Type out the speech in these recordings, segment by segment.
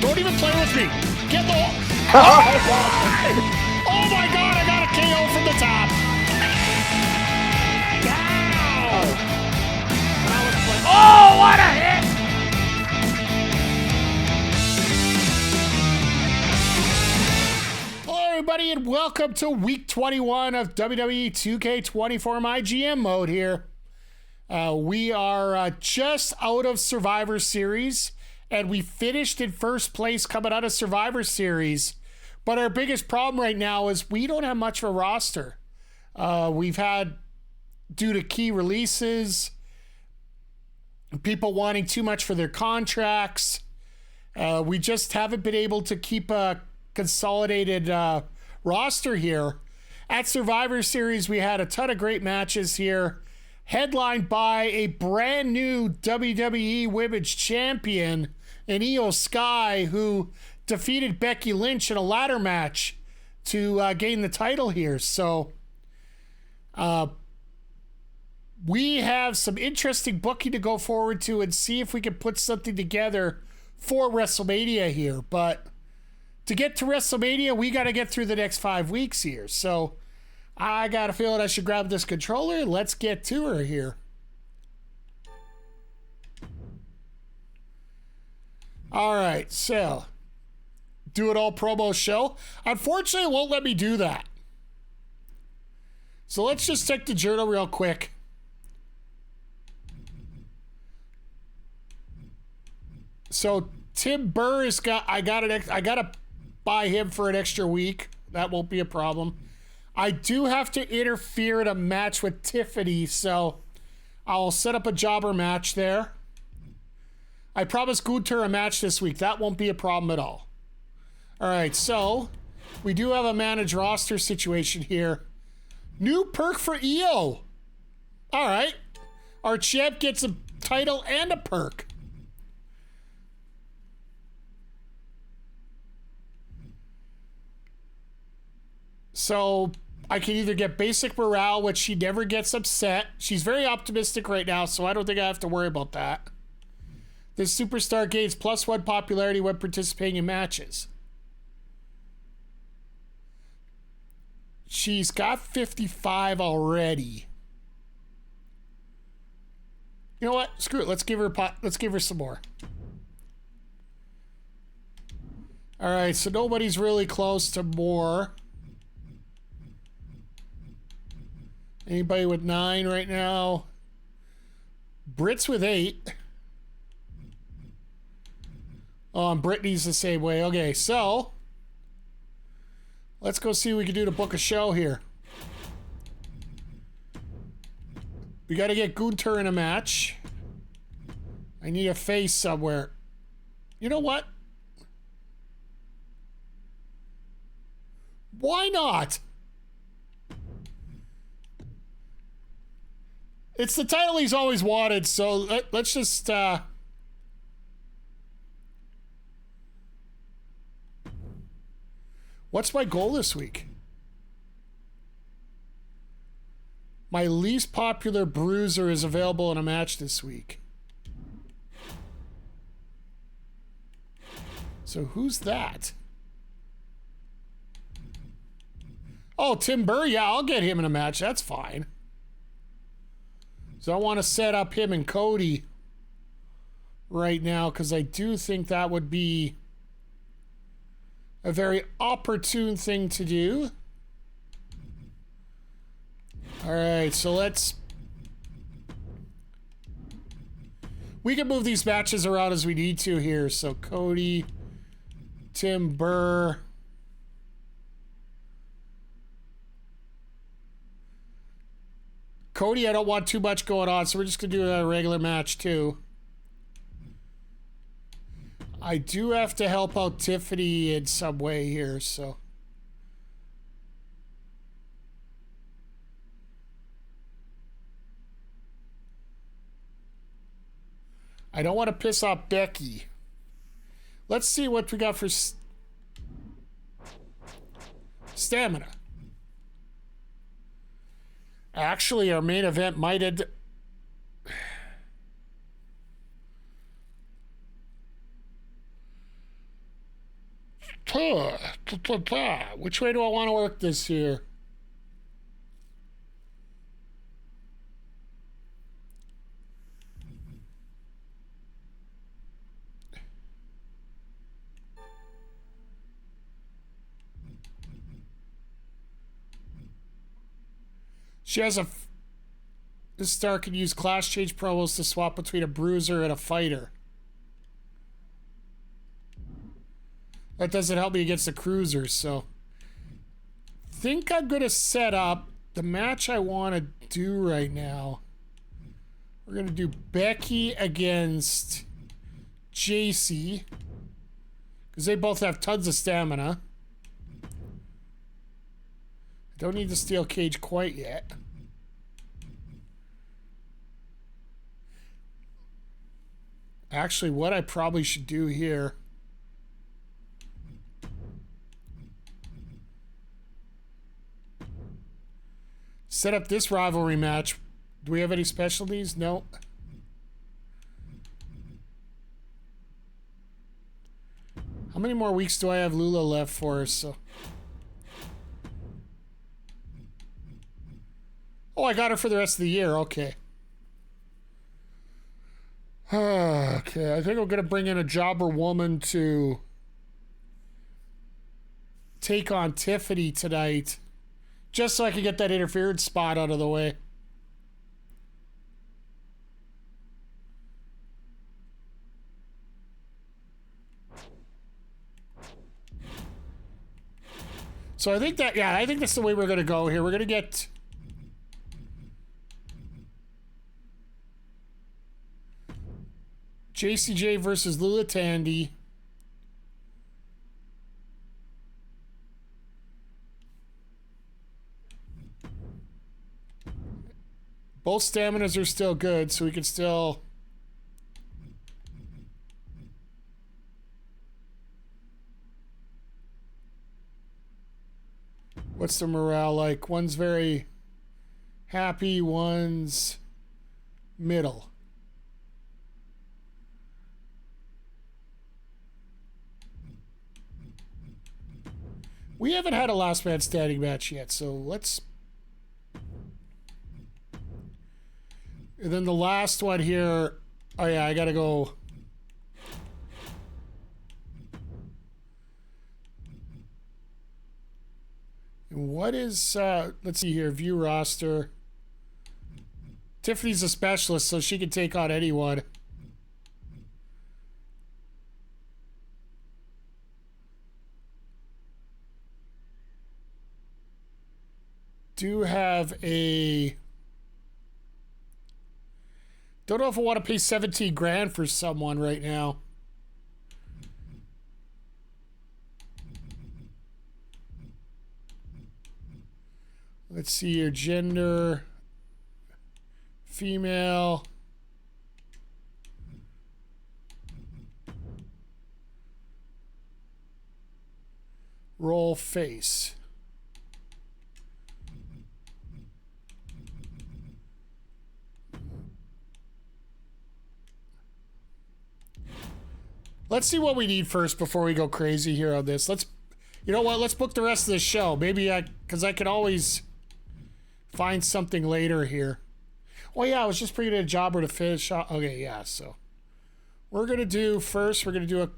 Don't even play with me. Get the... Oh my God, I got a KO from the top. Oh, what a hit! Hello, everybody, and welcome to week 21 of WWE 2k24 myGM mode here. We are just out of Survivor Series, and we finished in first place coming out of Survivor Series. But our biggest problem right now is we don't have much of a roster. We've had, due to key releases, people wanting too much for their contracts. We just haven't been able to keep a consolidated roster here. At Survivor Series, we had a ton of great matches here, headlined by a brand new WWE Women's Champion in Io Sky, who defeated Becky Lynch in a ladder match to gain the title here. So we have some interesting booking to go forward to and see if we can put something together for WrestleMania here. But to get to WrestleMania, we got to get through the next 5 weeks here. So I got a feeling I should grab this controller. Let's get to her here. All right, so do it all promo show. Unfortunately, it won't let me do that. So let's just check the journal real quick. So Tim Burr has got, I gotta buy him for an extra week. That won't be a problem. I do have to interfere in a match with Tiffany, so I'll set up a jobber match there. I promised Gunther a match this week. That won't be a problem at all. All right, so we do have a managed roster situation here. New perk for Io. All right. Our champ gets a title and a perk. So I can either get basic morale, which she never gets upset. She's very optimistic right now, so I don't think I have to worry about that. This superstar gains +1 popularity when participating in matches. She's got 55 already. You know what? Screw it. Let's give her some more. All right, so nobody's really close to more. Anybody with 9 right now? Brit's with 8. Oh, and Brittany's the same way. Okay, so let's go see what we can do to book a show here. We got to get Gunther in a match. I need a face somewhere. You know what? Why not? It's the title he's always wanted, so let's just... What's my goal this week? My least popular bruiser is available in a match this week. So who's that? Oh, Tim Burr. Yeah, I'll get him in a match. That's fine. So I want to set up him and Cody right now because I do think that would be a very opportune thing to do. All right, so we can move these matches around as we need to here. So Cody, Tim Burr. Cody, I don't want too much going on, so we're just going to do a regular match too. I do have to help out Tiffany in some way here, so. I don't want to piss off Becky. Let's see what we got for stamina. Actually, our main event might end... Which way do I want to work this here? She has a... This star can use class change promos to swap between a bruiser and a fighter. That doesn't help me against the cruisers, so... think I'm going to set up the match I want to do right now. We're going to do Becky against JC. Because they both have tons of stamina. Don't need the steel cage quite yet. Actually, what I probably should do here... set up this rivalry match. Do we have any specialties? No. How many more weeks do I have Lula left for? So... oh, I got her for the rest of the year. Okay. Okay, I think I'm going to bring in a jobber woman to take on Tiffany tonight. Just so I can get that interference spot out of the way. So I think that, yeah, I think that's the way we're going to go here. We're going to get... JCJ versus Lula Tandy. Both staminas are still good, so we can still... what's the morale like? One's very happy, one's middle. We haven't had a last man standing match yet, so let's... and then the last one here... oh yeah, I gotta go... and what is... let's see here, view roster. Tiffany's a specialist, so she can take on anyone. Do have a... don't know if I want to pay 17 grand for someone right now. Let's see your gender. Female. Roll face. Let's see what we need first before we go crazy here on this. Let's, you know what? Let's book the rest of the show. Maybe because I can always find something later here. Oh yeah, I was just bringing in a jobber to finish off. Okay, yeah. So we're gonna do first. We're gonna do a.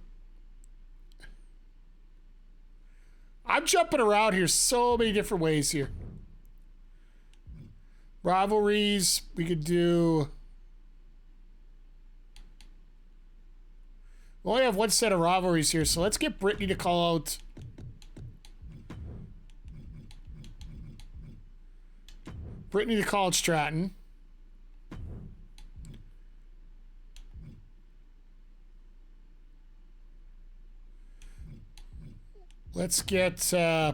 I'm jumping around here so many different ways here. Rivalries. We could do. We only have one set of rivalries here, so let's get Brittany to call out. Brittany to call out Stratton. Let's get... no,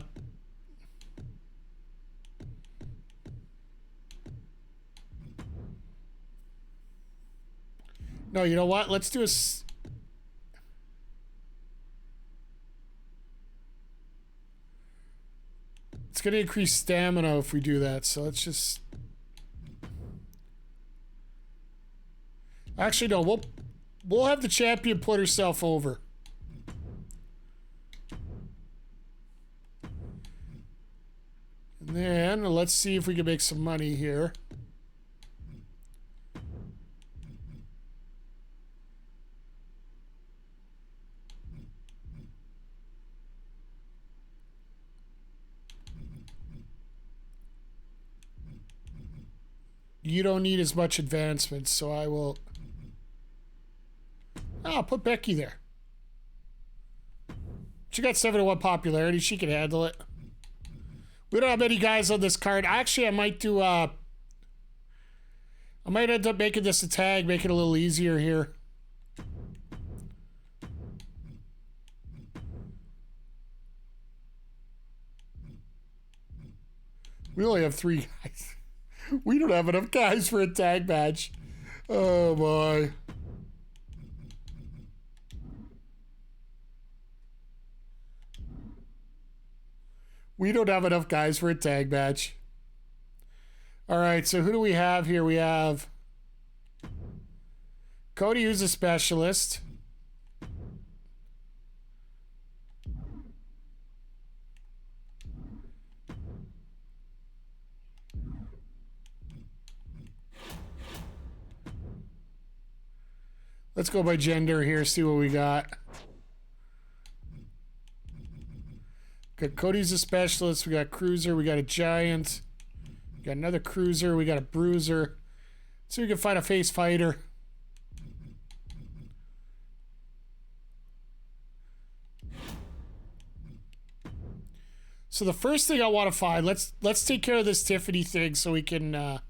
you know what? Let's do a... it's going to increase stamina if we do that, so let's just... actually, no, we'll have the champion put herself over. Then let's see if we can make some money here. You don't need as much advancement, so I will... I'll put Becky there. She got 7-1 popularity. She can handle it. We don't have many guys on this card. Actually, I might do... I might end up making this a tag, make it a little easier here. We only have 3 guys. We don't have enough guys for a tag match. Oh, boy. We don't have enough guys for a tag match. All right, so who do we have here? We have Cody, who's a specialist. Let's go by gender here, see what we got. Got Cody's a specialist. We got Cruiser. We got a Giant. We got another Cruiser. We got a Bruiser. So we can find a face fighter. So the first thing I want to find, let's take care of this Tiffany thing so we can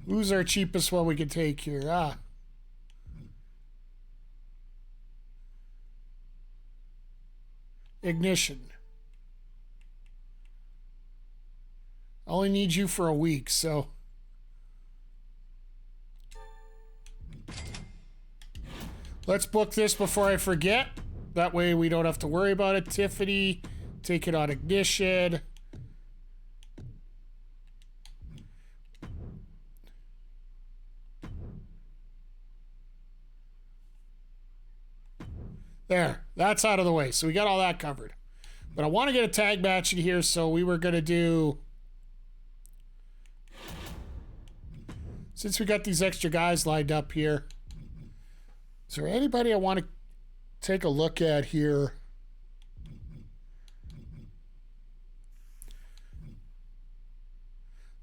who's our cheapest one we can take here? Ignition. I only need you for a week, so. Let's book this before I forget. That way we don't have to worry about it. Tiffany, take it on Ignition. There, that's out of the way. So we got all that covered. But I want to get a tag match in here, so we were going to do... Since we got these extra guys lined up here, is there anybody I want to take a look at here?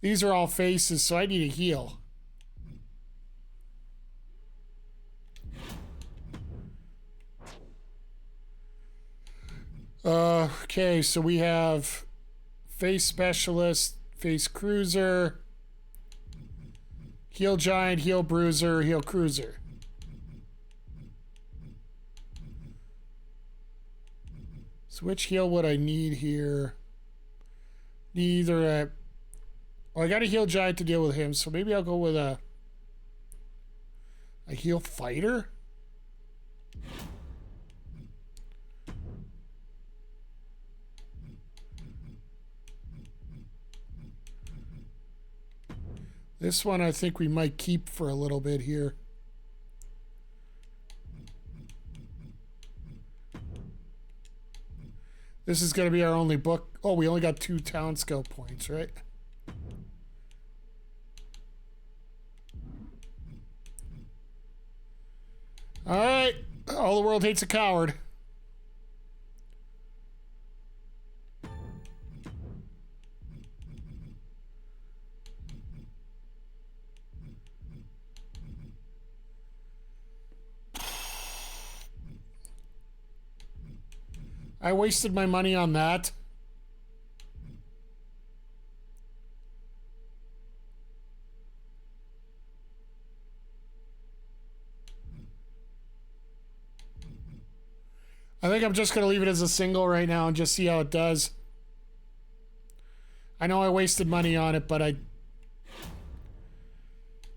These are all faces, so I need a heel. Okay, so we have face specialist, face cruiser, heel giant, heel bruiser, heel cruiser. So which heel would I need here? Need either a... Well, I got a heel giant to deal with him, so maybe I'll go with a heel fighter? This one I think we might keep for a little bit here. This is going to be our only book. Oh, we only got 2 talent scout points, right? All right. All the world hates a coward. I wasted my money on that. I think I'm just going to leave it as a single right now and just see how it does. I know I wasted money on it, but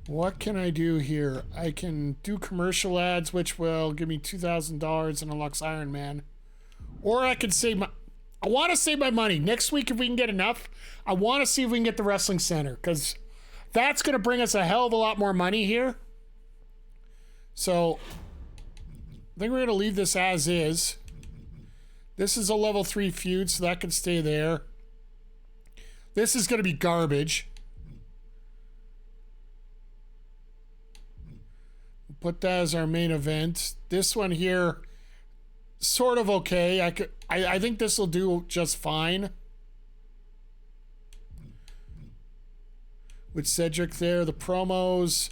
what can I do here? I can do commercial ads, which will give me $2,000 and unlocks Iron Man. Or I could save my... I want to save my money. Next week, if we can get enough, I want to see if we can get the Wrestling Center, because that's going to bring us a hell of a lot more money here. So I think we're going to leave this as is. This is a level 3 feud, so that can stay there. This is going to be garbage. Put that as our main event. This one here, sort of okay. I think this will do just fine. With Cedric there, the promos.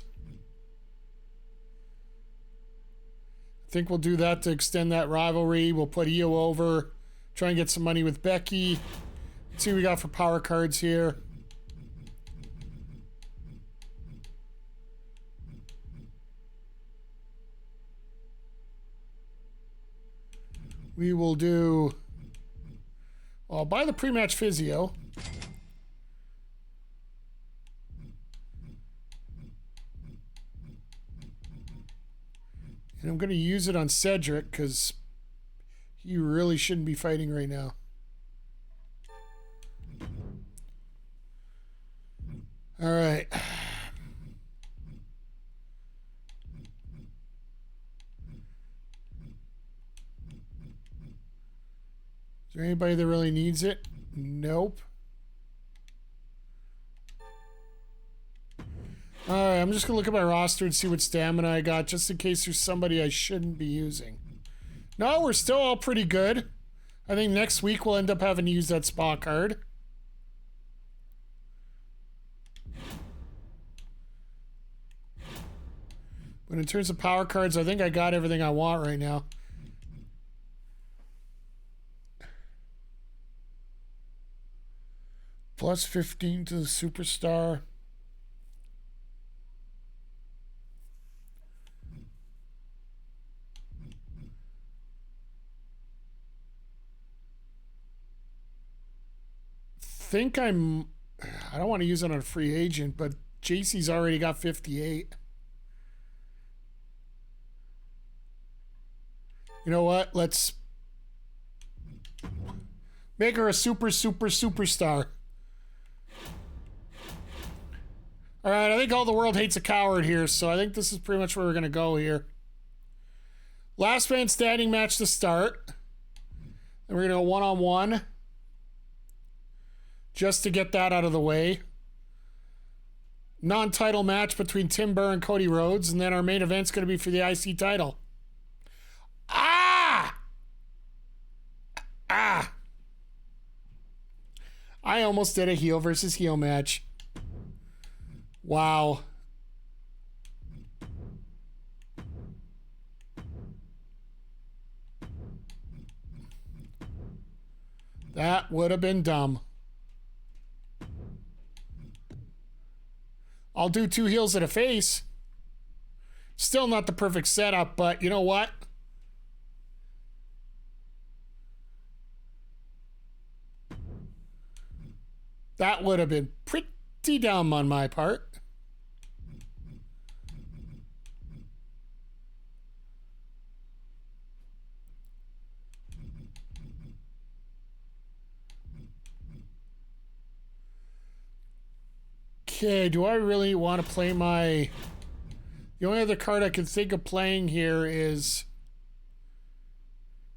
I think we'll do that to extend that rivalry. We'll put Io over. Try and get some money with Becky. Let's see what we got for power cards here. We will do... I'll buy the pre-match physio. And I'm going to use it on Cedric because he really shouldn't be fighting right now. All right. Is there anybody that really needs it? Nope. All right, I'm just going to look at my roster and see what stamina I got, just in case there's somebody I shouldn't be using. No, we're still all pretty good. I think next week we'll end up having to use that spa card. But in terms of power cards, I think I got everything I want right now. Plus 15 to the superstar. I don't want to use it on a free agent, but JC's already got 58. You know what? Let's make her a superstar. All right, I think all the world hates a coward here, so I think this is pretty much where we're going to go here. Last man standing match to start. And we're going to go one-on-one. Just to get that out of the way. Non-title match between Tim Burr and Cody Rhodes, and then our main event's going to be for the IC title. Ah! I almost did a heel versus heel match. Wow. That would have been dumb. I'll do 2 heels and a face. Still not the perfect setup, but you know what? That would have been pretty dumb on my part. Okay, do I really want to play my... The only other card I can think of playing here is...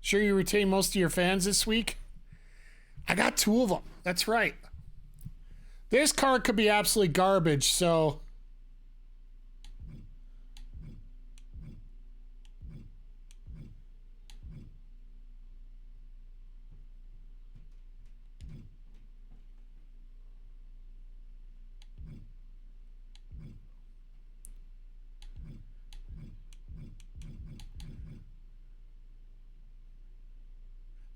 Sure you retain most of your fans this week? I got 2 of them. That's right. This card could be absolutely garbage, so...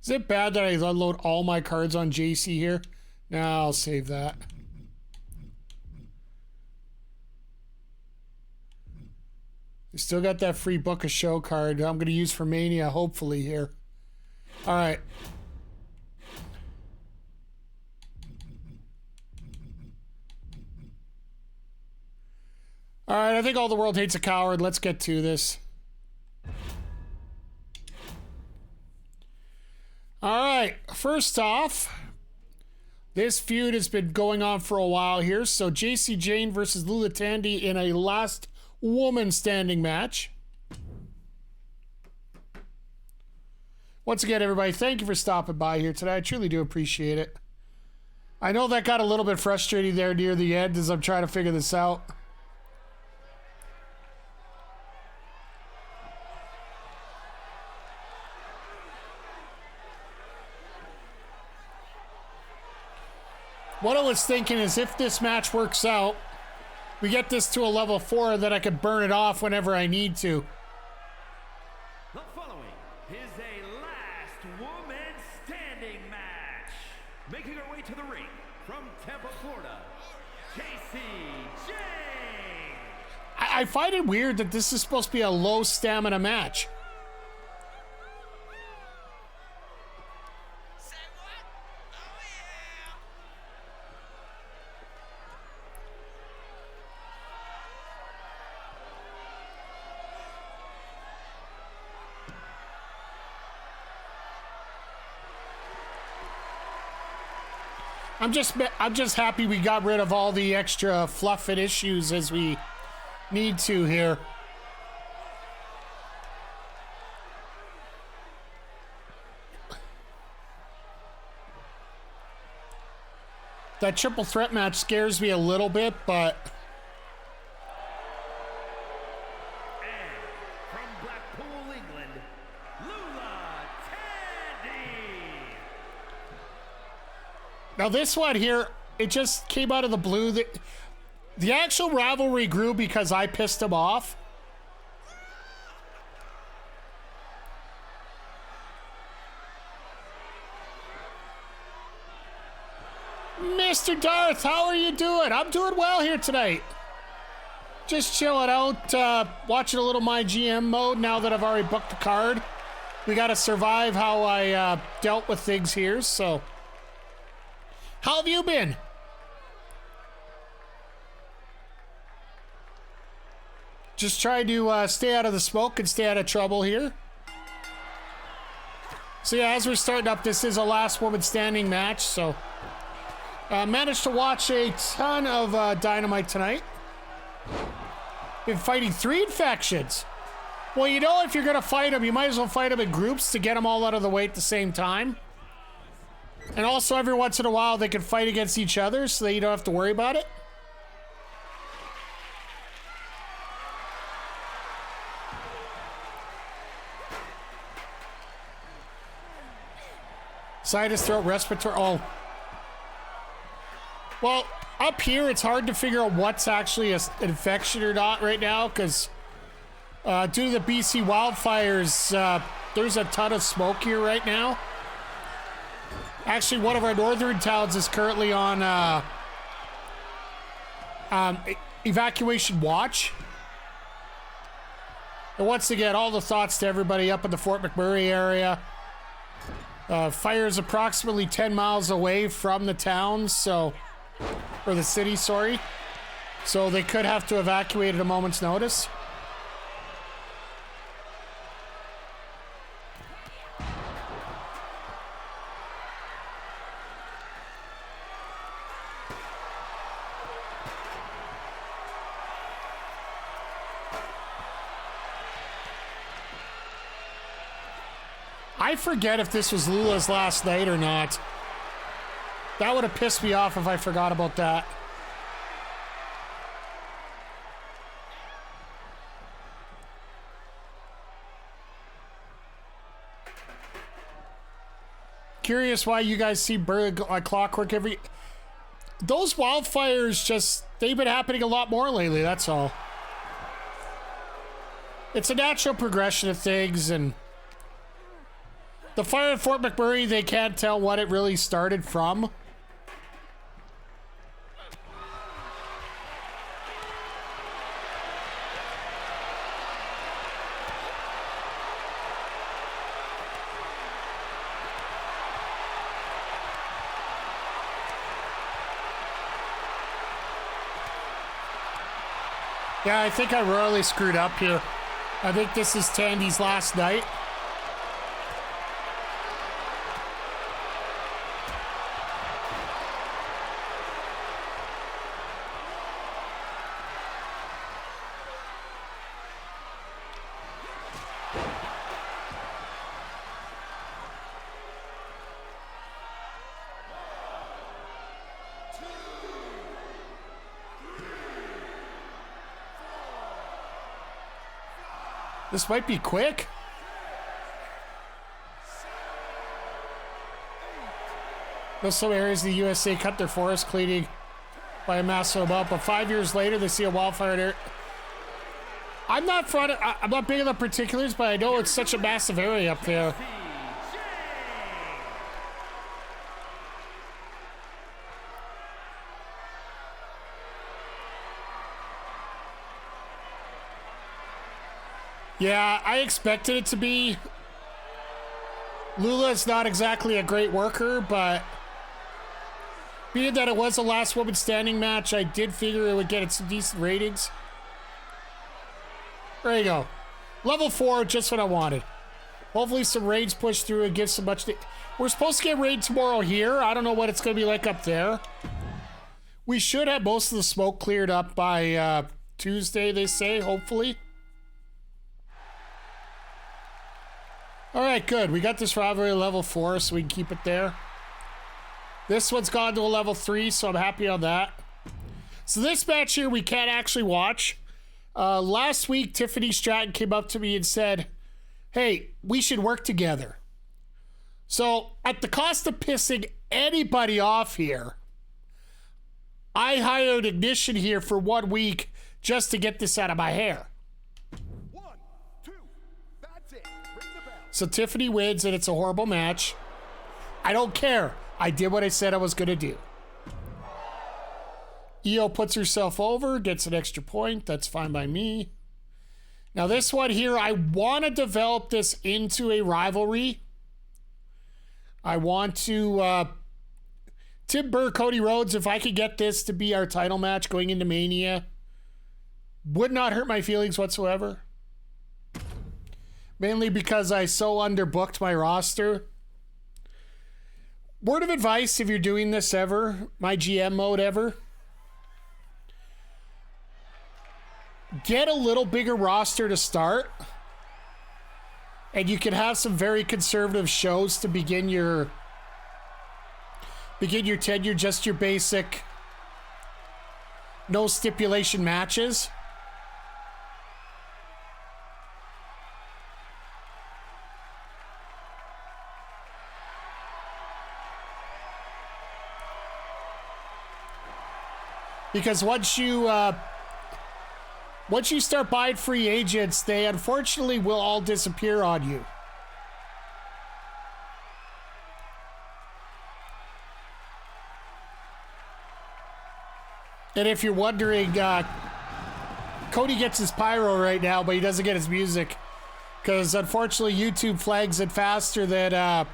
Is it bad that I unload all my cards on JC here? No, I'll save that. I still got that free book a show card I'm going to use for Mania, hopefully, here. All right. All right, I think all the world hates a coward. Let's get to this. All right, first off, this feud has been going on for a while here. So JC Jane versus Lula Tandy in a last woman standing match. Once again, everybody, thank you for stopping by here today. I truly do appreciate it. I know that got a little bit frustrating there near the end as I'm trying to figure this out. What I was thinking is if this match works out, we get this to a level 4, then I can burn it off whenever I need to. The following is a last woman standing match. Making her way to the ring from Tampa, Florida, JC Jane. I find it weird that this is supposed to be a low stamina match. I'm just happy we got rid of all the extra fluff and issues as we need to here. That triple threat match scares me a little bit, but From Blackpool, England, Lula Tandy. now this one here, it just came out of the blue. The actual rivalry grew because I pissed him off. Mr. Darth, how are you doing? I'm doing well here tonight. Just chilling out, watching a little myGM mode now that I've already booked the card. We got to survive how I dealt with things here, so. How have you been? Just trying to stay out of the smoke and stay out of trouble here. So yeah, as we're starting up, this is a last woman standing match, so. Managed to watch a ton of Dynamite tonight. Been fighting 3 infections. Well, you know, if you're going to fight them, you might as well fight them in groups to get them all out of the way at the same time. And also, every once in a while, they can fight against each other so that you don't have to worry about it. Sinus, throat, respiratory. Oh. Well, up here, it's hard to figure out what's actually an infection or not right now because due to the BC wildfires, there's a ton of smoke here right now. Actually, one of our northern towns is currently on evacuation watch. And once again, all the thoughts to everybody up in the Fort McMurray area. Fire is approximately 10 miles away from the town, so... Or the city, sorry. So they could have to evacuate at a moment's notice. I forget if this was Lula's last night or not. That would have pissed me off if I forgot about that. Curious why you guys see burn like clockwork every... Those wildfires just... They've been happening a lot more lately, that's all. It's a natural progression of things, and... The fire at Fort McMurray, they can't tell what it really started from. Yeah, I think I royally screwed up here. I think this is Tandy's last night. This might be quick. Though some areas of the USA cut their forest cleaning by a massive amount, but 5 years later they see a wildfire there. I'm not big on the particulars, but I know it's such a massive area up there. Yeah, I expected it to be. Lula's not exactly a great worker, but being that it was a last woman standing match, I did figure it would get some decent ratings. There you go. Level 4, just what I wanted. Hopefully some raids push through and give some much. We're supposed to get raid tomorrow here. I don't know what it's going to be like up there. We should have most of the smoke cleared up by Tuesday, they say, hopefully. All right, good. We got this rivalry level 4, so we can keep it there. This one's gone to a level 3, so I'm happy on that. So this match here, we can't actually watch. Last week, Tiffany Stratton came up to me and said, hey, we should work together. So at the cost of pissing anybody off here, I hired Ignition here for 1 week just to get this out of my hair. So Tiffany wins, and it's a horrible match. I don't care. I did what I said I was going to do. Io puts herself over, gets an extra point. That's fine by me. Now this one here, I want to develop this into a rivalry. I want to... Tim Burr, Cody Rhodes, if I could get this to be our title match going into Mania, would not hurt my feelings whatsoever. Mainly because I so underbooked my roster. Word of advice, if you're doing this ever, myGM mode ever, get a little bigger roster to start. And you can have some very conservative shows to begin your tenure, just your basic no stipulation matches. Because once you start buying free agents, they unfortunately will all disappear on you. And if you're wondering, Cody gets his pyro right now, but he doesn't get his music. Because unfortunately, YouTube flags it faster than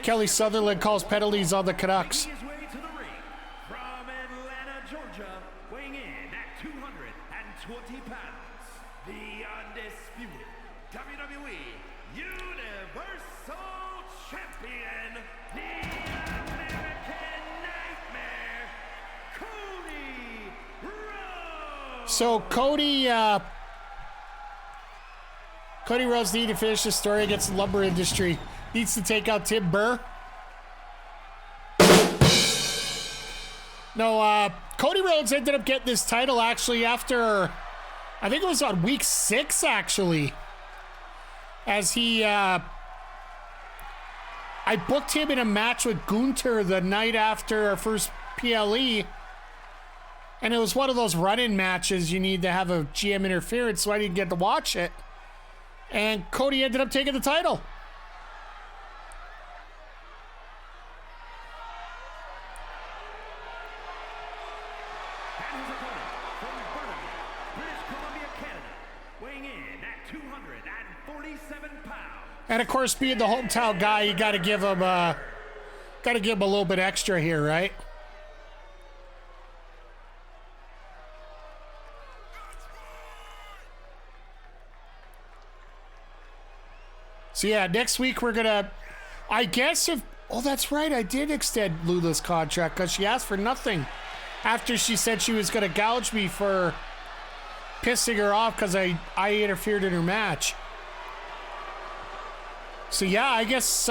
Kelly Sutherland calls penalties on the Canucks. So Cody Rhodes needs to finish the story against the lumber industry. Needs to take out Tim Burr. No, Cody Rhodes ended up getting this title actually after, I think it was on week 6 actually. As he, I booked him in a match with Gunther the night after our first PLE. And it was one of those run-in matches you need to have a GM interference, so I didn't get to watch it. And Cody ended up taking the title. And his opponent from Burnaby, British Columbia, Canada, weighing in at 247 pounds. And of course, being the hometown guy, you got to give him a little bit extra here, right? So yeah, next week we're gonna, I guess if, oh that's right, I did extend Lula's contract because she asked for nothing after she said she was gonna gouge me for pissing her off because I interfered in her match. So yeah, I guess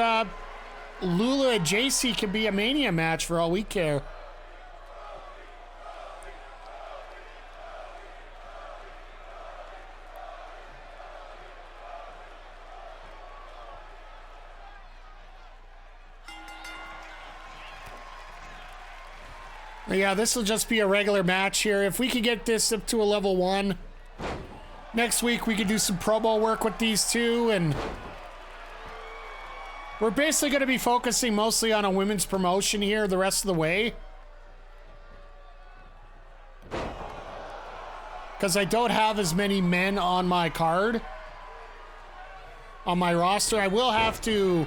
Lula and JC can be a Mania match for all we care. Yeah, this will just be a regular match here. If we could get this up to a level 1, next week we could do some promo work with these two, and we're basically going to be focusing mostly on a women's promotion here the rest of the way. Because I don't have as many men on my card, on my roster. I will have to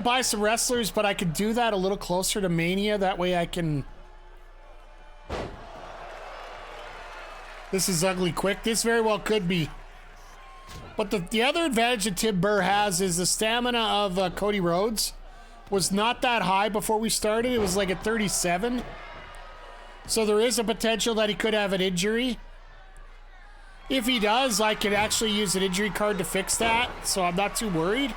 buy some wrestlers, but I could do that a little closer to Mania. That way I can... This is ugly quick. This very well could be. But the other advantage that Tim Burr has is the stamina of Cody Rhodes was not that high before we started. It was like at 37. So there is a potential that he could have an injury. If he does, I could actually use an injury card to fix that. So I'm not too worried.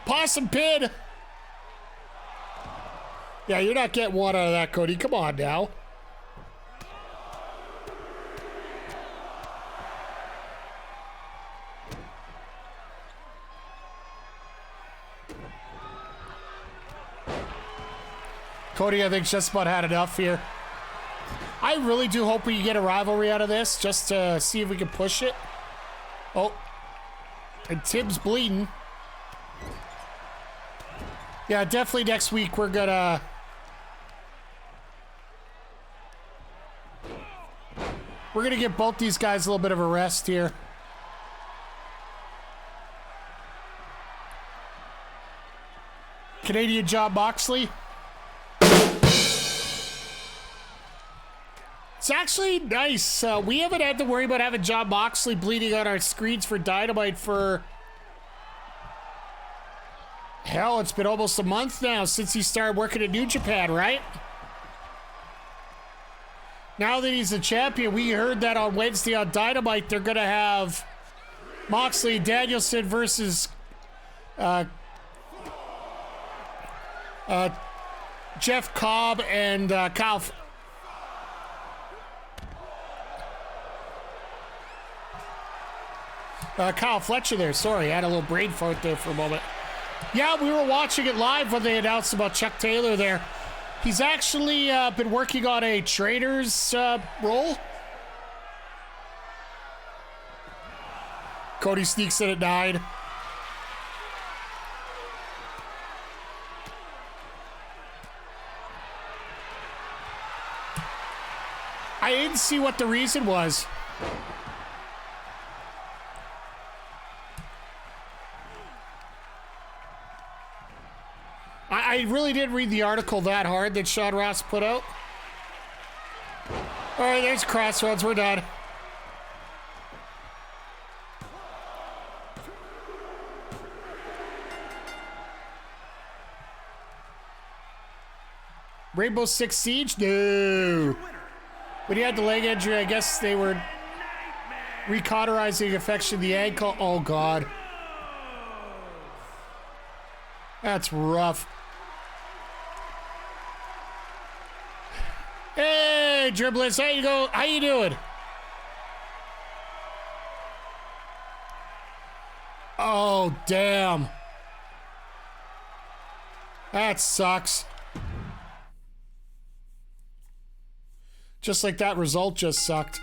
Possum pin. Yeah, you're not getting one out of that, Cody. Come on now. Cody, I think, just about had enough here. I really do hope we get a rivalry out of this, just to see if we can push it. Oh. And Tim's bleeding. Yeah, definitely next week we're gonna... We're gonna give both these guys a little bit of a rest here. Canadian John Moxley. It's actually nice. We haven't had to worry about having John Moxley bleeding on our screens for Dynamite for... Hell, it's been almost a month now since he started working at New Japan, right? Now that he's a champion, we heard that on Wednesday on Dynamite, they're going to have Moxley and Danielson versus Jeff Cobb and Kyle Fletcher there. Sorry, I had a little brain fart there for a moment. Yeah, we were watching it live when they announced about Chuck Taylor there. He's actually been working on a trader's role. Cody sneaks in at 9. I didn't see what the reason was. I really didn't read the article that hard that Sean Ross put out. All right, there's Crossroads. We're done. Rainbow Six Siege? No. When he had the leg injury, I guess they were recauterizing affection the ankle. Oh, God. That's rough. Hey, Dribblers, how you doing? Oh, damn. That sucks. Just like that result just sucked.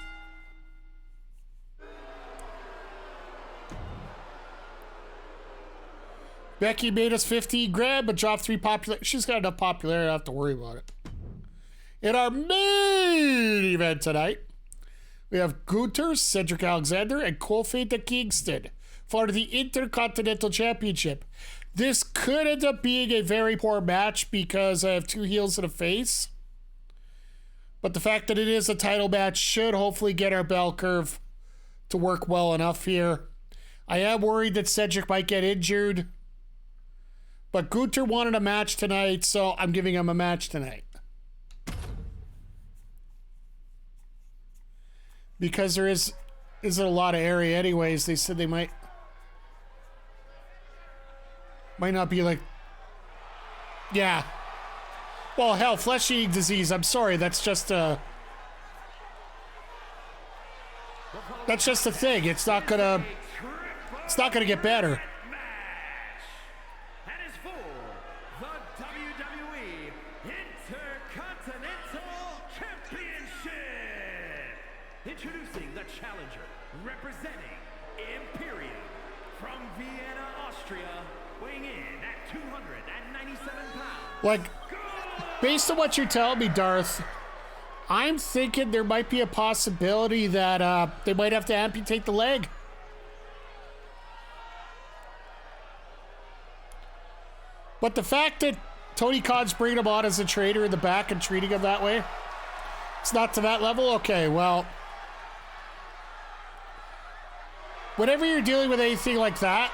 Becky made us 15 grand, but dropped 3 popular. She's got enough popularity, I don't have to worry about it. In our main event tonight, we have Gunther, Cedric Alexander, and KOFI the Kingston for the Intercontinental Championship. This could end up being a very poor match because I have 2 heels and a face. But the fact that it is a title match should hopefully get our bell curve to work well enough here. I am worried that Cedric might get injured. But Gunther wanted a match tonight, so I'm giving him a match tonight. Because there isn't a lot of area anyways. They said they might not be like, yeah. Well, hell, flesh-eating disease. I'm sorry, that's just a thing. It's not gonna get better. That is for the WWE Intercontinental Championship. Introducing the challenger, representing Imperium from Vienna, Austria, weighing in at 297 pounds. Like, based on what you're telling me, Darth, I'm thinking there might be a possibility that they might have to amputate the leg. But the fact that Tony Khan's bringing him on as a traitor in the back and treating him that way, it's not to that level? Okay, well, whenever you're dealing with anything like that,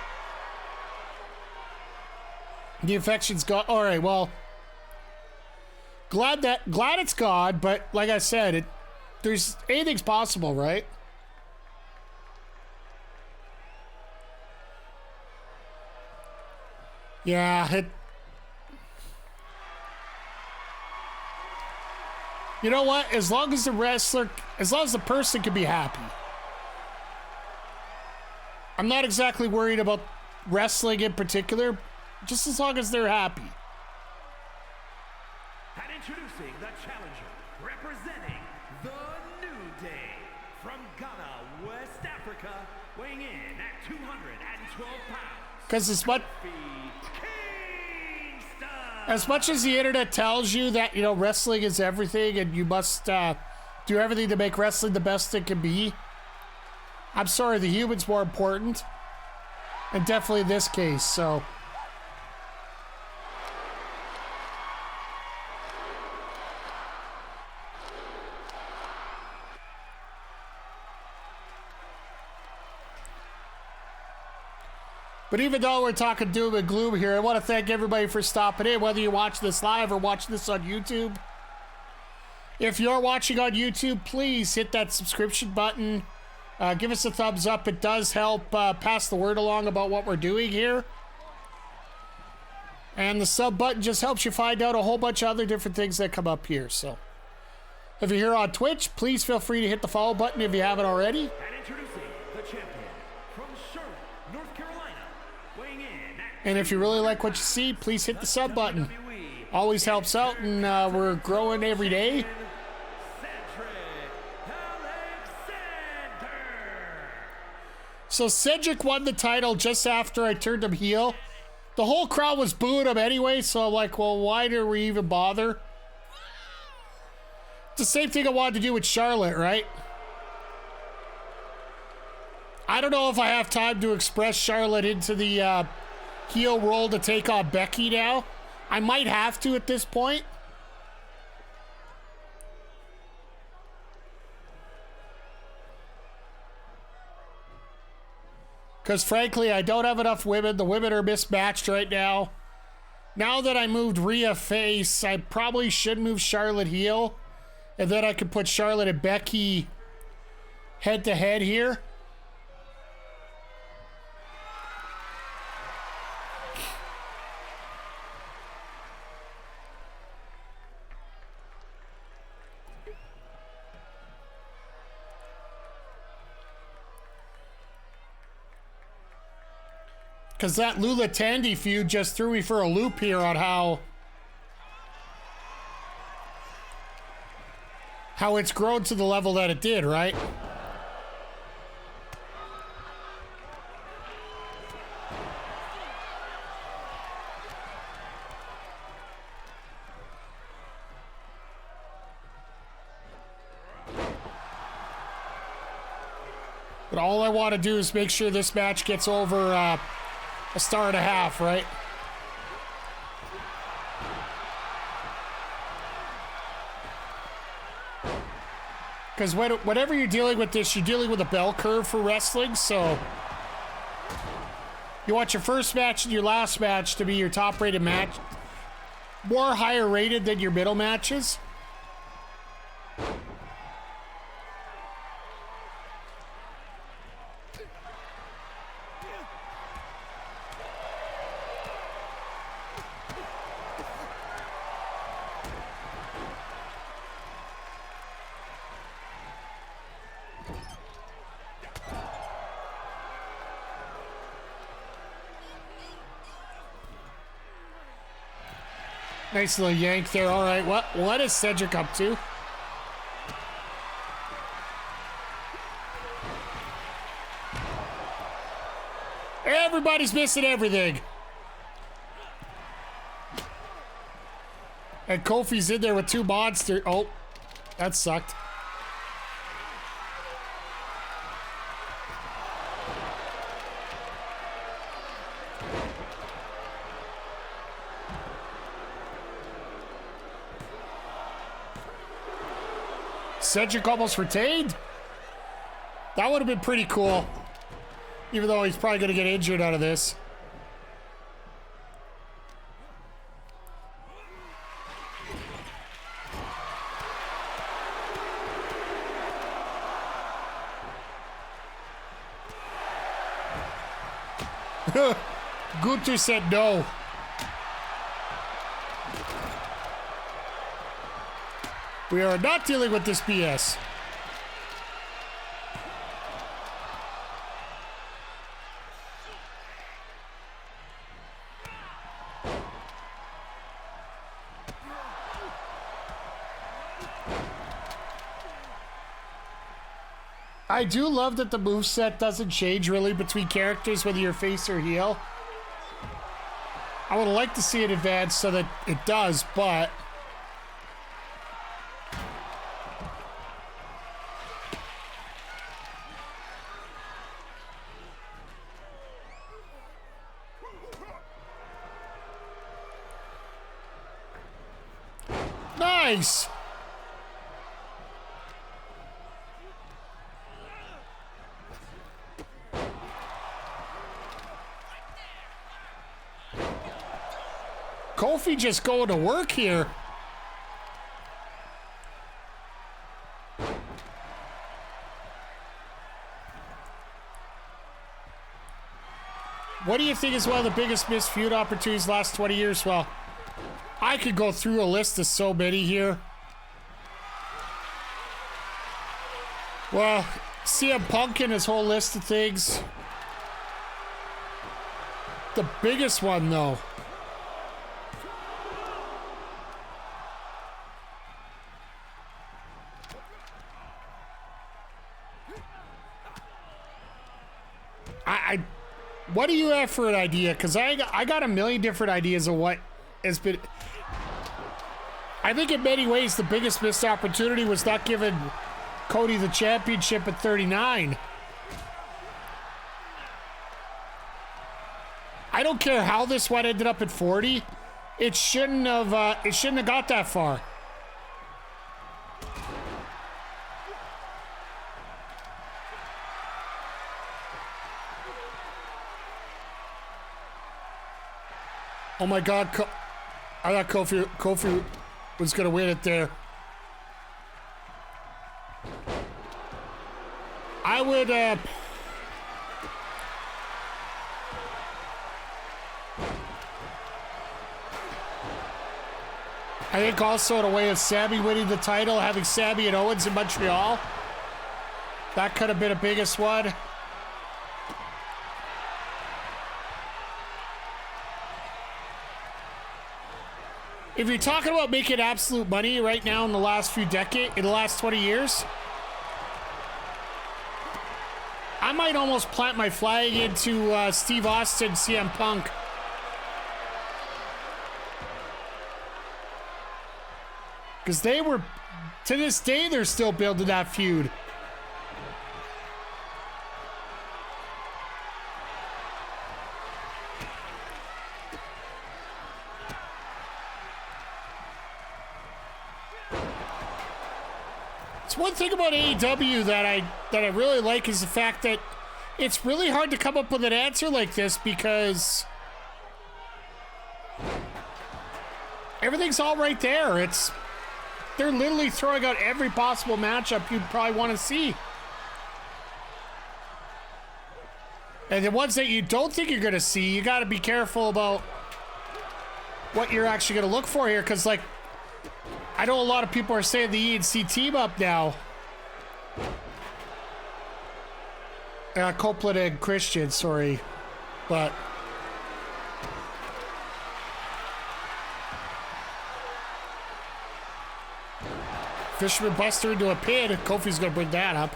the infection's gone. All right, well, glad it's gone, but like I said, there's anything's possible, right? Yeah, you know what? As long as the person can be happy. I'm not exactly worried about wrestling in particular, just as long as they're happy. And introducing the challenger, representing the New Day from Ghana, West Africa, weighing in at 212 pounds. Because as much as the internet tells you that, you know, wrestling is everything and you must do everything to make wrestling the best it can be, I'm sorry, the human's more important. And definitely in this case, so. But even though we're talking doom and gloom here, I want to thank everybody for stopping in, whether you watch this live or watch this on YouTube. If you're watching on YouTube, please hit that subscription button. Give us a thumbs up. It does help pass the word along about what we're doing here. And the sub button just helps you find out a whole bunch of other different things that come up here. So if you're here on Twitch, please feel free to hit the follow button if you haven't already. And introducing the champion from Charlotte, North Carolina, weighing in at And if you really like what you see, please hit the sub button. Always helps out, and we're growing every day. So Cedric won the title just after I turned him heel. The whole crowd was booing him anyway, so I'm like, well, why do we even bother? It's the same thing I wanted to do with Charlotte, right? I don't know if I have time to express Charlotte into the heel role to take on Becky now. I might have to at this point. Because frankly, I don't have enough women. The women are mismatched right now. Now that I moved Rhea face, I probably should move Charlotte heel. And then I could put Charlotte and Becky head to head here. Because that Lula Tandy feud just threw me for a loop here on how it's grown to the level that it did, right? But all I want to do is make sure this match gets over a star and a half, right? Because whenever you're dealing with this, you're dealing with a bell curve for wrestling, so you want your first match and your last match to be your top-rated match. More higher rated than your middle matches. Nice little yank there. All right, what is Cedric up to? Everybody's missing everything. And Kofi's in there with two monsters. Oh, that sucked. Cedric almost retained. That would have been pretty cool. Even though he's probably going to get injured out of this. Gunther said no. We are not dealing with this BS. I do love that the moveset doesn't change really between characters, whether you're face or heel. I would like to see it advance so that it does, but... Nice! Kofi just going to work here. What do you think is one of the biggest missed feud opportunities last 20 years? Well, I could go through a list of so many here. Well, CM Punk and his whole list of things. The biggest one, though. What do you have for an idea? Because I got a million different ideas of what has been... I think in many ways the biggest missed opportunity was not giving Cody the championship at 39. I don't care how this one ended up at 40. It shouldn't have got that far. Oh my God, I thought Kofi was gonna win it there. I would, I think also in a way of Sammy winning the title, having Sammy and Owens in Montreal, that could have been a biggest one. If you're talking about making absolute money right now in the last few decades, in the last 20 years, I might almost plant my flag into Steve Austin, CM Punk. Because they were, to this day, they're still building that feud. One thing about AEW that I really like is the fact that it's really hard to come up with an answer like this because everything's all right there. They're literally throwing out every possible matchup you'd probably want to see. And the ones that you don't think you're going to see, you got to be careful about what you're actually going to look for here, because like I know a lot of people are saying the ENC team up now. Copeland and Christian, sorry. But Fisherman Buster into a pin. Kofi's going to bring that up.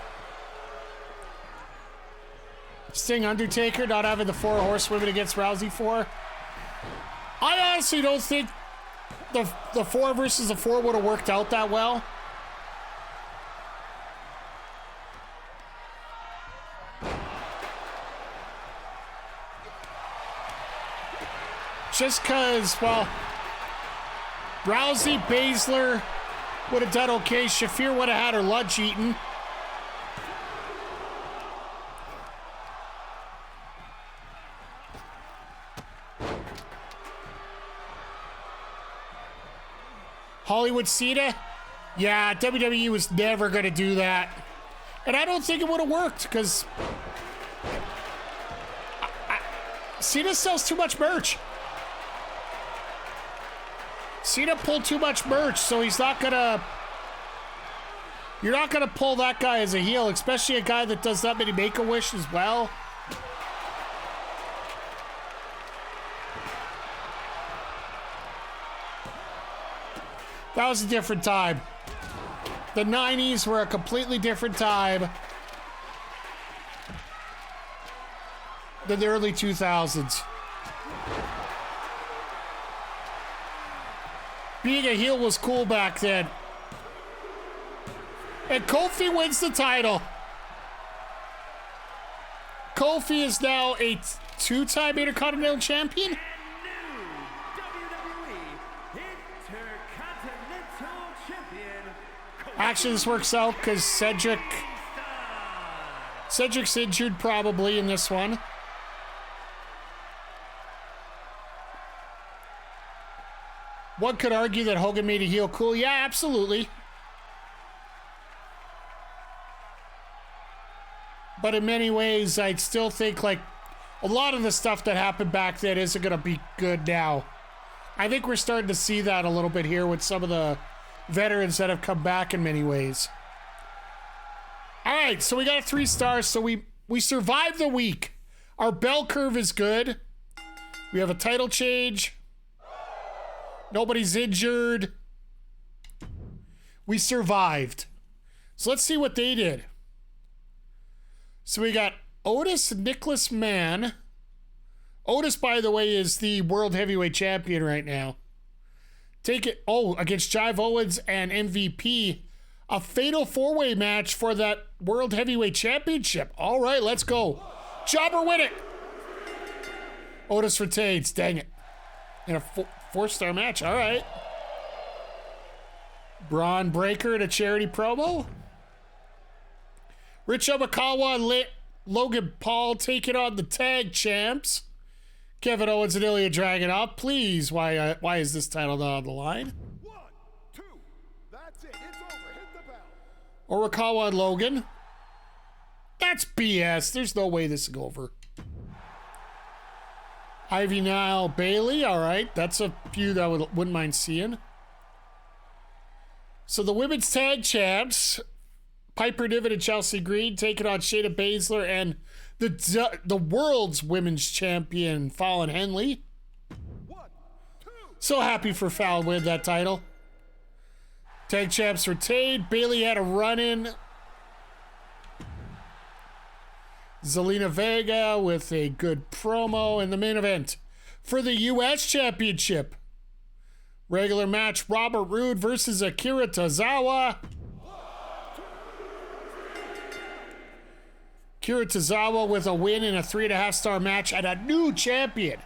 Sting Undertaker not having the 4 horsewomen against Rousey 4. I honestly don't think the 4 versus the 4 would have worked out that well. Just because, well, Rousey, Baszler would have done okay. Shafir would have had her lunch eaten. Hollywood Cena? Yeah, WWE was never going to do that. And I don't think it would have worked because Cena sells too much merch. Cena pulled too much merch, so he's not going to... You're not going to pull that guy as a heel, especially a guy that does that many Make-A-Wish as well. That was a different time. The 90s were a completely different time than the early 2000s. Being a heel was cool back then. And Kofi wins the title. Kofi is now a 2-time Intercontinental Champion. Actually, this works out because Cedric's injured probably in this one. One could argue that Hogan made a heel cool. Yeah, absolutely. But in many ways, I'd still think like a lot of the stuff that happened back then isn't going to be good now. I think we're starting to see that a little bit here with some of the veterans that have come back in many ways. All right, so we got 3 stars. So we survived the week. Our bell curve is good. We have a title change. Nobody's injured. We survived. So let's see what they did. So we got Otis and Nicholas Mann. Otis, by the way, is the World Heavyweight Champion right now. Take it, against Jive Owens and MVP. A fatal 4-way match for that World Heavyweight Championship. All right, let's go. Jobber win it. Otis retains, dang it. In a 4-star match, all right. Braun Breaker in a charity promo. Rich Omikawa and Logan Paul taking on the tag champs. Kevin Owens and Ilya Dragunov. Please, why is this title not on the line? 1, 2, that's it. It's over. Hit the bell. Orikawa and Logan. That's BS. There's no way this will go over. Ivy Nile Bailey. All right, that's a feud I wouldn't mind seeing. So the women's tag champs, Piper Niven and Chelsea Green, taking on Shayna Baszler and the world's women's champion, Fallon Henley. 1, 2. So happy for Fallon win that title. Tag champs retained. Bailey had a run-in. Zelina Vega with a good promo in the main event for the U.S. Championship. Regular match, Robert Roode versus Akira Tozawa. Akira Tozawa with a win in a 3.5-star match and a new champion.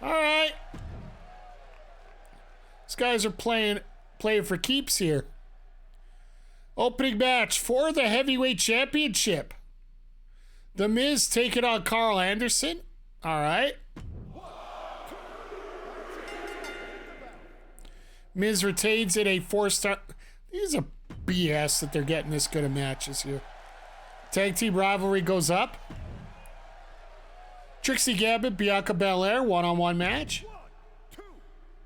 All right. These guys are playing for keeps here. Opening match for the Heavyweight Championship. The Miz taking on Carl Anderson. All right. Miz retains in a 4-star. These are BS that they're getting this good of matches here. Tag team rivalry goes up. Trixie Gambit, Bianca Belair, 1-on-1 match. 1, 2,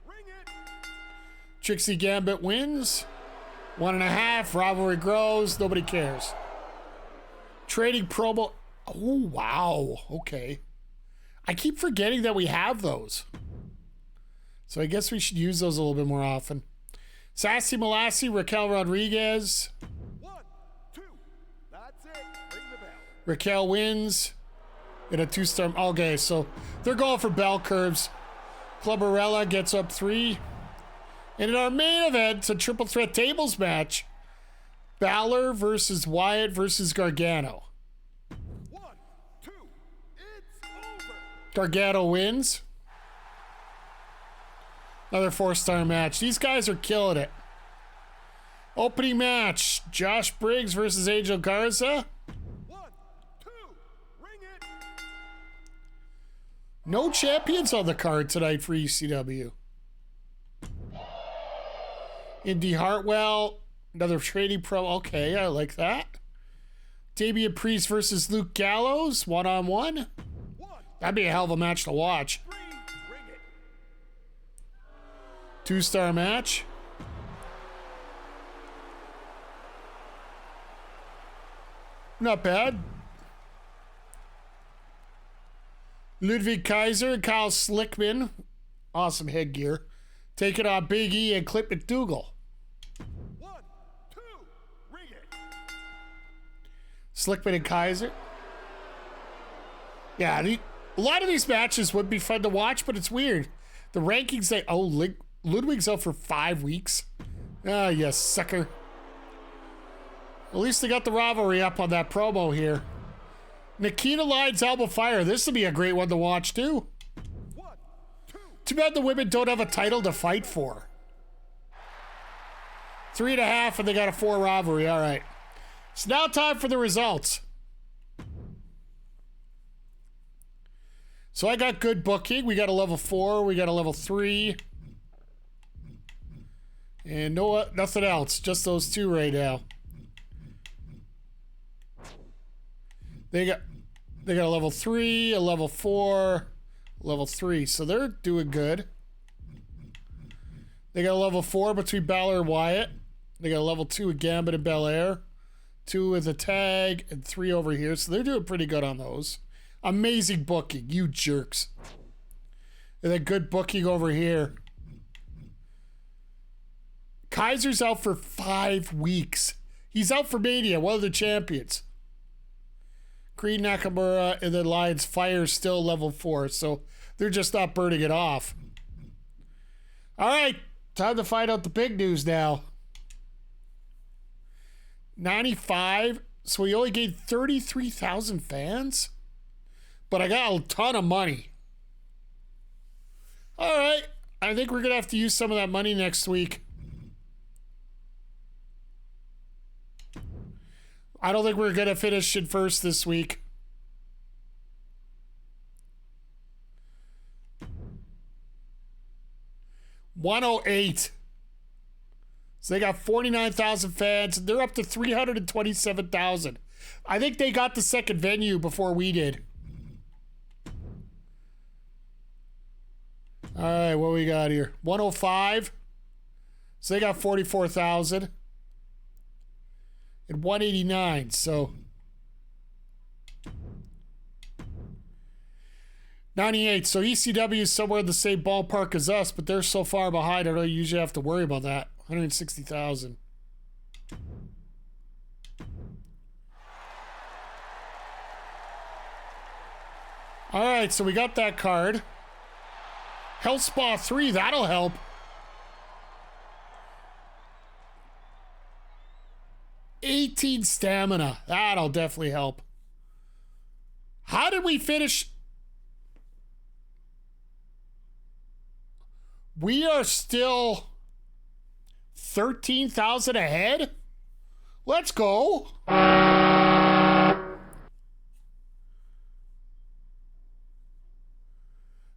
ring it. Trixie Gambit wins. 1.5. Rivalry grows. Nobody cares. Trading promo. Oh, wow. Okay. I keep forgetting that we have those. So I guess we should use those a little bit more often. Sassy Molassie, Raquel Rodriguez. 1, 2. That's it. Ring the bell. Raquel wins in a 2-star. Okay, so they're going for bell curves. Clubberella gets up 3. And in our main event, it's a triple threat tables match. Balor versus Wyatt versus Gargano. 1, 2. It's over. Gargano wins. Another 4-star match. These guys are killing it. Opening match. Josh Briggs versus Angel Garza. 1, 2. Ring it. No champions on the card tonight for ECW. Indy Hartwell. Another trading pro. Okay, I like that. Damian Priest versus Luke Gallows. 1-on-1. 1, That'd be a hell of a match to watch. 3. Ring it. 2-star match. Not bad. Ludwig Kaiser and Kyle Slickman. Awesome headgear. Taking on Big E and Clint McDougal. 1, 2. Ring it. Slickman and Kaiser. Yeah, a lot of these matches would be fun to watch, but it's weird. The rankings say, oh, Ludwig's out for 5 weeks. Ah, yes, sucker. At least they got the rivalry up on that promo here. Nikita Lyons Alba Fire. This will be a great one to watch, too. 1, 2. Too bad the women don't have a title to fight for. 3.5, and they got a 4 rivalry. All right. It's now time for the results. So I got good booking. We got a level 4. We got a level 3. And nothing else. Just those 2 right now. They got a level 3, a level 4, level 3. So they're doing good. They got a level 4 between Balor and Wyatt. They got a level 2 with Gambit and Belair. 2 with a tag, and 3 over here. So they're doing pretty good on those. Amazing booking, you jerks. And then good booking over here. Kaiser's out for 5 weeks. He's out for Mania, one of the champions. Creed Nakamura and then Lions Fire still level 4, so they're just not burning it off. All right, time to find out the big news now. 95, so we only gained 33,000 fans? But I got a ton of money. All right, I think we're going to have to use some of that money next week. I don't think we're going to finish it first this week. $108. So they got 49,000 fans. They're up to 327,000. I think they got the second venue before we did. All right, what we got here? 105. So they got 44,000. And 189, so 98. So ECW is somewhere in the same ballpark as us, but they're so far behind, I don't usually have to worry about that. 160,000. All right, so we got that card. Health Spa 3, that'll help. $18 stamina. That'll definitely help. How did we finish? We are still 13,000 ahead? Let's go.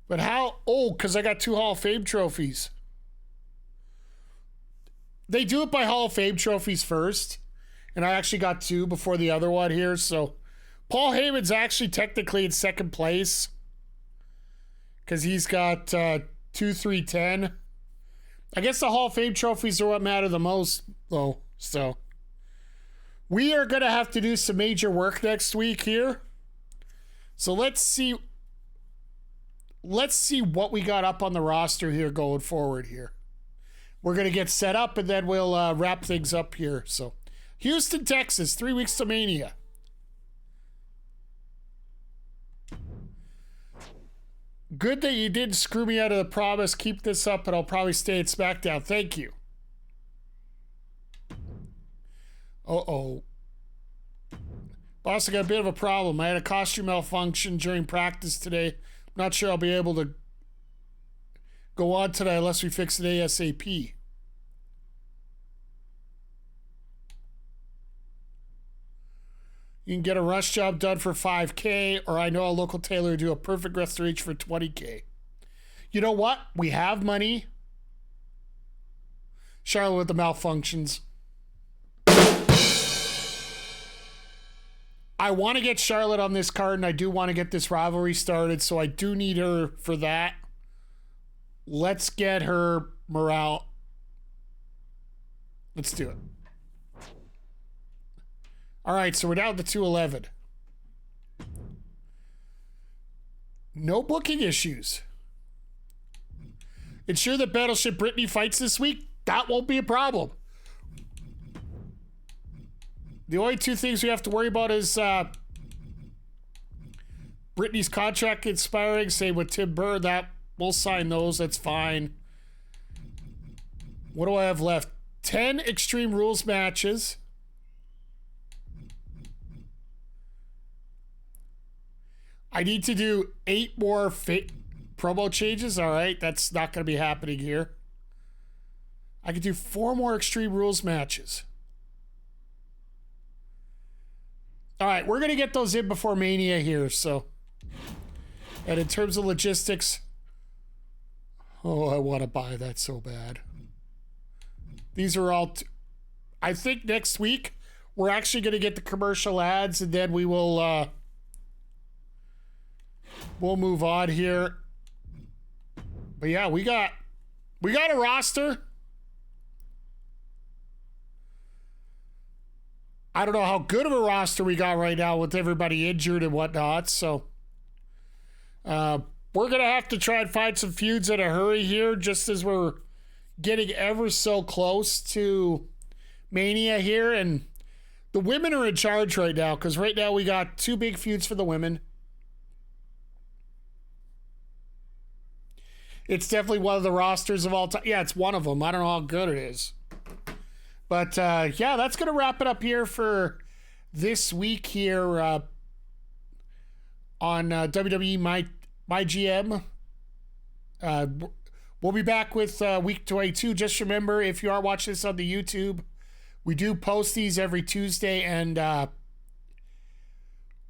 But how? Oh, because I got 2 Hall of Fame trophies. They do it by Hall of Fame trophies first. And I actually got 2 before the other one here. So Paul Heyman's actually technically in second place. Because he's got 2, 3, 10. I guess the Hall of Fame trophies are what matter the most, though. So we are going to have to do some major work next week here. So let's see what we got up on the roster here going forward here. we're going to get set up, and then we'll wrap things up here. So, Houston, Texas, 3 weeks to Mania. Good that you didn't screw me out of the promise. Keep this up, and I'll probably stay at SmackDown. Thank you. Uh-oh. Boss, I got a bit of a problem. I had a costume malfunction during practice today. I'm not sure I'll be able to go on today unless we fix it ASAP. You can get a rush job done for $5K, or I know a local tailor do a perfect restoration for $20K. You know what? We have money. Charlotte with the malfunctions. I want to get Charlotte on this card, and I do want to get this rivalry started, so I do need her for that. Let's get her morale. Let's do it. All right, so we're down to 211. No booking issues. Ensure that Battleship Brittany fights this week. That won't be a problem. The only two things we have to worry about is Brittany's contract expiring. Same with Tim Burr. That we'll sign those. That's fine. What do I have left? 10 Extreme Rules matches. I need to do 8 more promo changes. All right, that's not going to be happening here. I could do 4 more Extreme Rules matches. All right, we're going to get those in before Mania here, so. And in terms of logistics, oh, I want to buy that so bad. These are all, I think next week, we're actually going to get the commercial ads, and then we will, we'll move on here. But yeah, we got a roster. I don't know how good of a roster we got right now with everybody injured and whatnot. So we're going to have to try and find some feuds in a hurry here, just as we're getting ever so close to Mania here. And the women are in charge right now, because right now we got 2 big feuds for the women. It's definitely one of the rosters of all time. Yeah, it's one of them. I don't know how good it is. But, yeah, that's going to wrap it up here for this week here on WWE myGM. We'll be back with week 22. Just remember, if you are watching this on the YouTube, we do post these every Tuesday and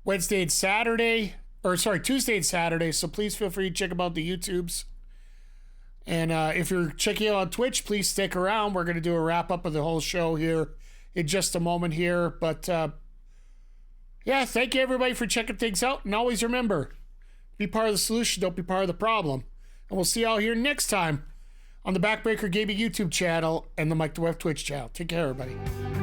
Wednesday and Saturday. Or, sorry, Tuesday and Saturday. So please feel free to check out the YouTubes. And if you're checking out on Twitch, please stick around. We're going to do a wrap-up of the whole show here in just a moment here. But, yeah, thank you, everybody, for checking things out. And always remember, be part of the solution, don't be part of the problem. And we'll see y'all here next time on the Backbreaker Gaming YouTube channel and the Mike the Web Twitch channel. Take care, everybody.